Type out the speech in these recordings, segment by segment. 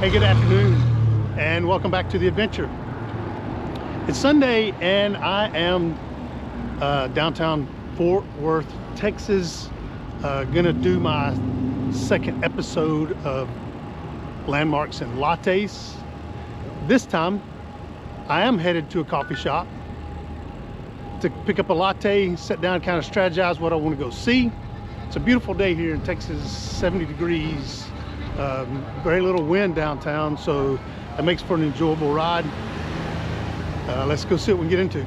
Hey, good afternoon and welcome back to the adventure. It's Sunday and I am downtown Fort Worth, Texas. Gonna do my second episode of Landmarks and Lattes. This time I am headed to a coffee shop to pick up a latte, sit down, kind of strategize what I want to go see. It's a beautiful day here in Texas, 70 degrees. Very little wind downtown, so that makes for an enjoyable ride. Let's go see what we can get into.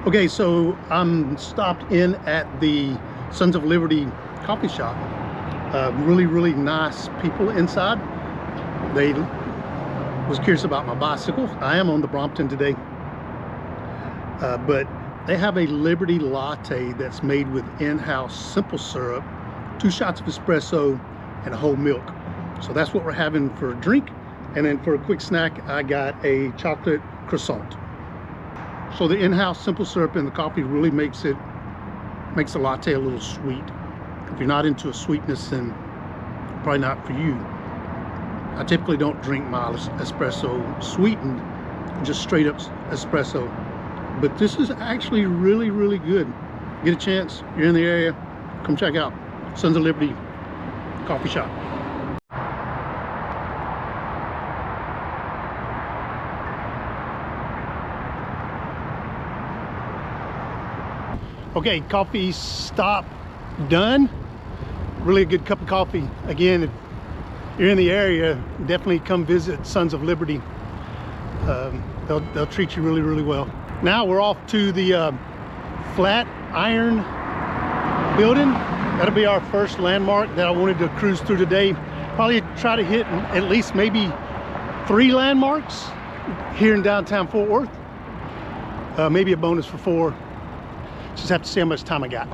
Okay, so I'm stopped in at the Sons of Liberty coffee shop. Really nice people inside. They was curious about my bicycle. I am on the Brompton today, but they have a Liberty latte that's made with in-house simple syrup, 2 shots of espresso, and whole milk. So that's what we're having for a drink, and then for a quick snack, I got a chocolate croissant. So the in-house simple syrup in the coffee really makes the latte a little sweet. If you're not into a sweetness, then probably not for you. I typically don't drink my espresso sweetened, just straight up espresso. But this is actually really good. Get a chance, you're in the area, come check out Sons of Liberty coffee shop. Okay, coffee stop done. Really a good cup of coffee. Again, if you're in the area, definitely come visit Sons of Liberty. They'll treat you really well. Now we're off to the Flat Iron building. That'll be our first landmark that I wanted to cruise through today. Probably try to hit at least maybe 3 landmarks here in downtown Fort Worth. Maybe a bonus for 4. Just have to see how much time I got.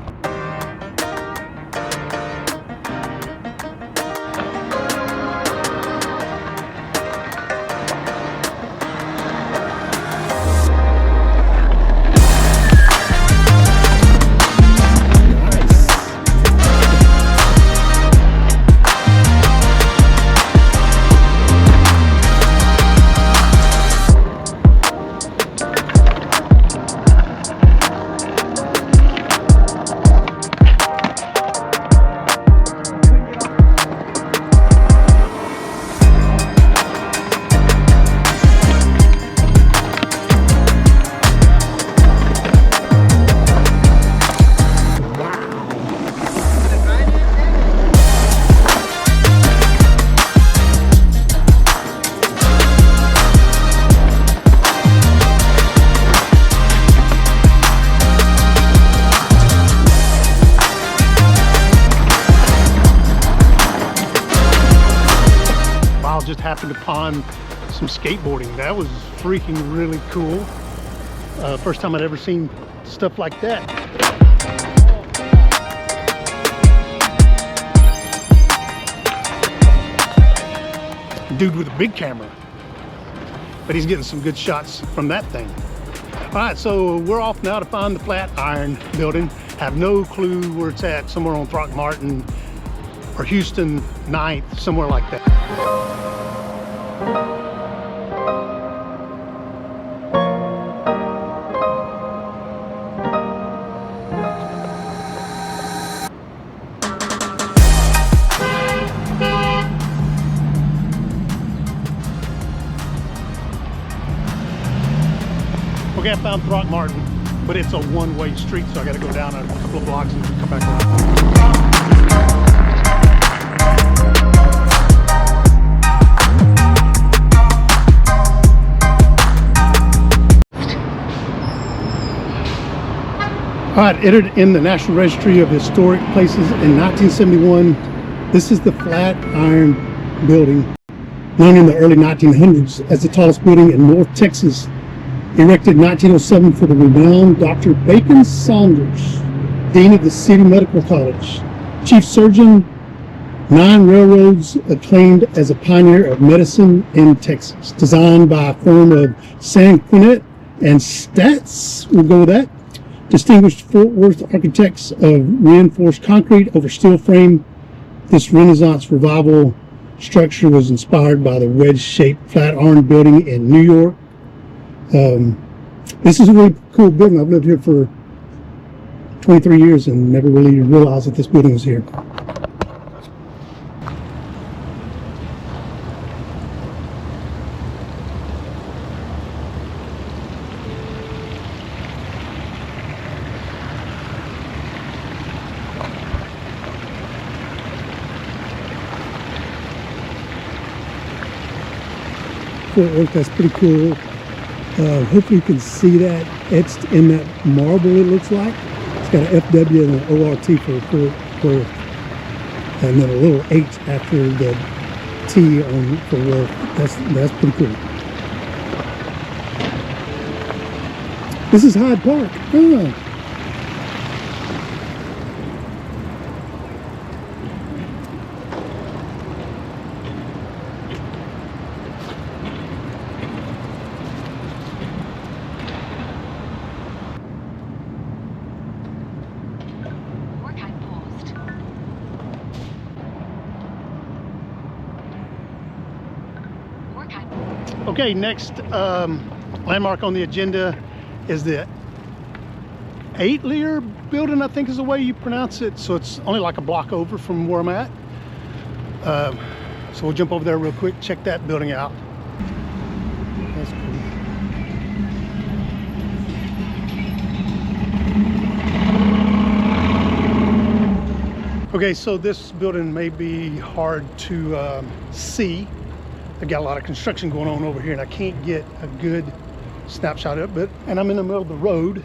happened upon some skateboarding. That was freaking really cool. First time I'd ever seen stuff like that. Dude with a big camera, but he's getting some good shots from that thing. All right, so we're off now to find the Flatiron building. Have no clue where it's at, somewhere on Throckmorton or Houston 9th, somewhere like that. Okay, I found Throckmorton, but it's a one-way street, so I got to go down a couple of blocks and come back around. All right, entered in the National Registry of Historic Places in 1971. This is the Flatiron Building, known in the early 1900s as the tallest building in North Texas. Erected in 1907 for the renowned Dr. Bacon Saunders, Dean of the City Medical College, Chief Surgeon, 9 railroads, acclaimed as a pioneer of medicine in Texas. Designed by a firm of Sanquinet and Stats, we'll go with that. Distinguished Fort Worth architects of reinforced concrete over steel frame. This Renaissance revival structure was inspired by the wedge-shaped Flatiron building in New York. This is a really cool building. I've lived here for 23 years and never really realized that this building was here. Fort Worth, that's pretty cool. Hopefully you can see that etched in that marble, it looks like. It's got an FW and an ORT for Fort Worth. And then a little H after the T on for Worth. That's pretty cool. This is Hyde Park. Oh. Okay, next landmark on the agenda is the 8-layer building, I think is the way you pronounce it. So it's only like a block over from where I'm at. So we'll jump over there real quick, check that building out. That's cool. Okay, so this building may be hard to see. I got a lot of construction going on over here and I can't get a good snapshot of it, and I'm in the middle of the road,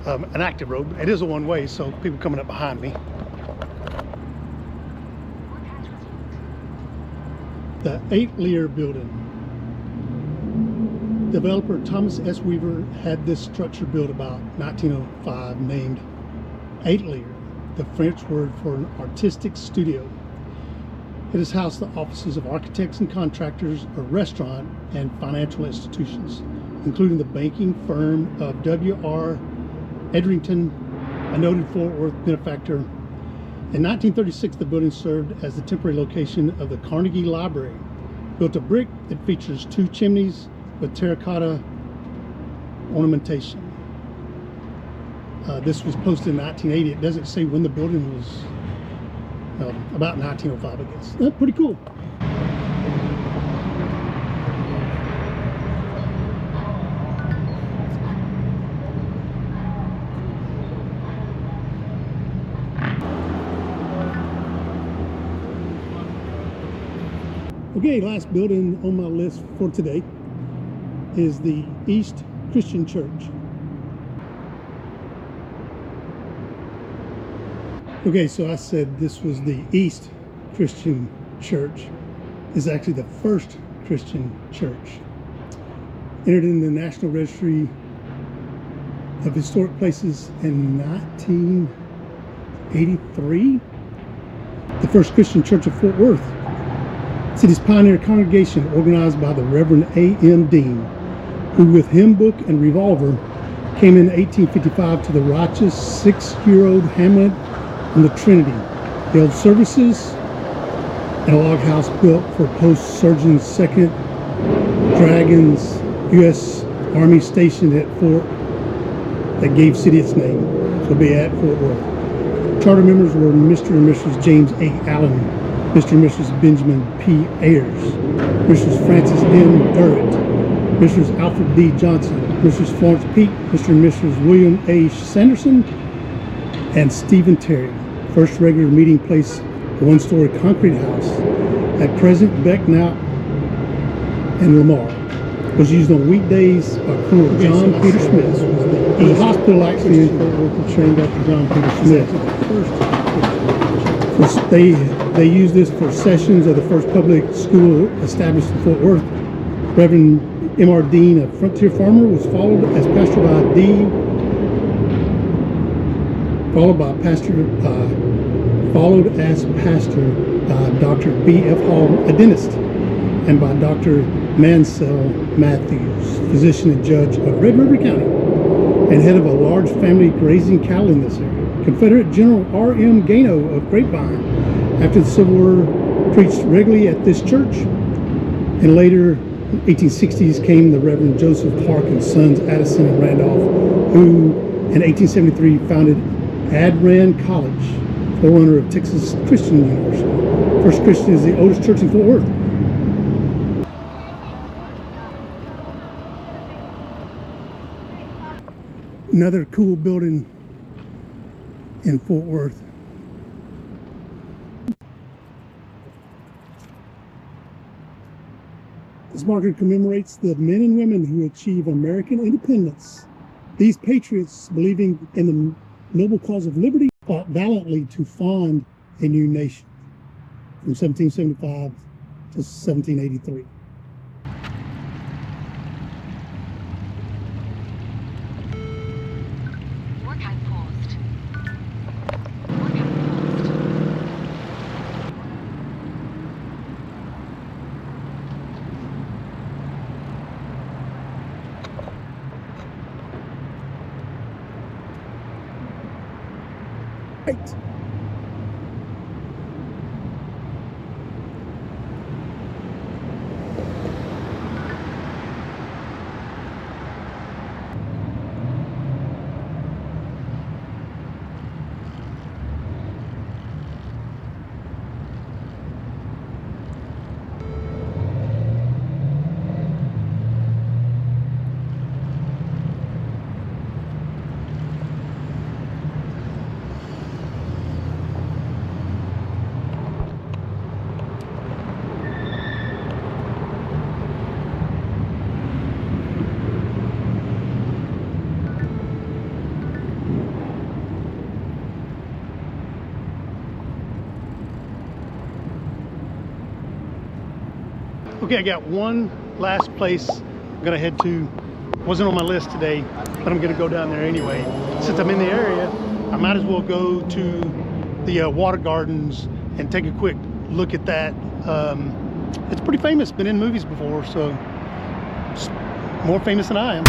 an active road. It is a one-way, so people coming up behind me. The 8-layer building. Developer Thomas S. Weaver had this structure built about 1905, named 8-layer, the French word for an artistic studio. It has housed the offices of architects and contractors, a restaurant, and financial institutions, including the banking firm of W.R. Edrington, a noted Fort Worth benefactor. In 1936, the building served as the temporary location of the Carnegie Library. Built of brick, it features 2 chimneys with terracotta ornamentation. This was posted in 1980. It doesn't say when the building was. About 1905, I guess. That's pretty cool. Okay, last building on my list for today is the East Christian Church. Okay, so I said this was the East Christian Church. is actually the first Christian church. Entered in the National Registry of Historic Places in 1983. The first Christian church of Fort Worth. City's pioneer congregation organized by the Reverend A.M. Dean, who with hymn book and revolver came in 1855 to the righteous 6-year-old hamlet on the Trinity, held services in a log house built for post-surgeon 2nd Dragons U.S. Army stationed at Fort that gave city its name, so be at Fort Worth. Charter members were Mr. and Mrs. James A. Allen, Mr. and Mrs. Benjamin P. Ayers, Mrs. Frances M. Garrett, Mrs. Alfred D. Johnson, Mrs. Florence Peake, Mr. and Mrs. William A. Sanderson, and Stephen Terry. First regular meeting place, a one-story concrete house. At present, Becknap and Lamar. Was used on weekdays by Colonel John Peter Smith. The hospital actually in Fort Worth trained Dr. John Peter Smith. They used this for sessions of the first public school established in Fort Worth. Reverend M.R. Dean, a frontier farmer, was followed as pastor by Dr. B.F. Hall, a dentist, and by Dr. Mansell Matthews, physician and judge of Red River County, and head of a large family grazing cattle in this area. Confederate General R.M. Gano of Grapevine, after the Civil War, preached regularly at this church. And later, 1860s, came the Reverend Joseph Clark and Sons Addison and Randolph, who in 1873 founded Adran College, forerunner of Texas Christian University. First Christian is the oldest church in Fort Worth. Another cool building in Fort Worth. This marker commemorates the men and women who achieved American independence. These patriots, believing in the noble cause of liberty, fought valiantly to found a new nation from 1775 to 1783. Right. Okay, I got one last place I'm gonna head to. Wasn't on my list today, but I'm gonna go down there anyway. Since I'm in the area, I might as well go to the water gardens and take a quick look at that. It's pretty famous, been in movies before, so it's more famous than I am.